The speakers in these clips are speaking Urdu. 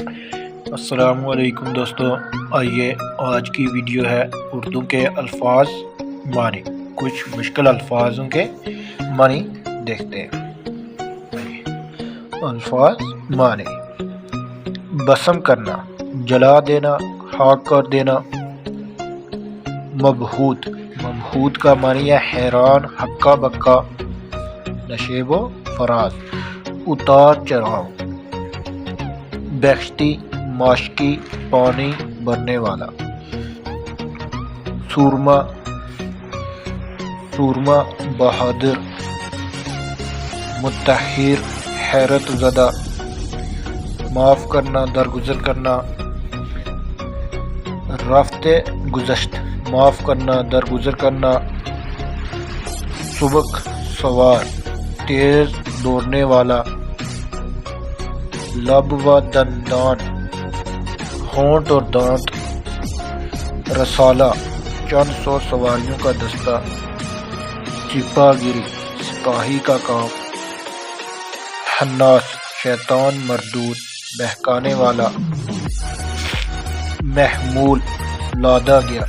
السلام علیکم دوستو، آئیے آج کی ویڈیو ہے اردو کے الفاظ معنی۔ کچھ مشکل الفاظوں کے معنی دیکھتے ہیں۔ الفاظ معنی: بسم کرنا، جلا دینا، خاک کر دینا۔ مبہوت، مبہوت کا معنی ہے حیران، ہکا بکا، نشیب و فراز، اتار چڑھاؤ۔ بخشتی، ماشکی، پانی بھرنے والا۔ سورما، سورما بہادر۔ متحیر، حیرت زدہ۔ معاف کرنا، درگزر کرنا۔ رفتے گزشت، معاف کرنا، درگزر کرنا۔ سبک سوار، تیز دوڑنے والا۔ لب و دندان، ہونٹ اور دانت۔ رسالہ، چند سو سواریوں کا دستہ۔ چپا گیری، سپاہی کا کام۔ حناس، شیطان مردود، بہکانے والا۔ محمول، لادا گیا،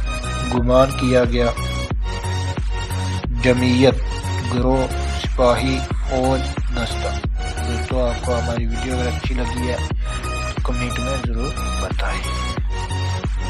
گمان کیا گیا۔ جمعیت، گروہ، سپاہی، فوج، دستہ۔ دوستو، آپ کو ہماری ویڈیو اگر اچھی لگی ہے تو کمنٹ میں ضرور بتائیں۔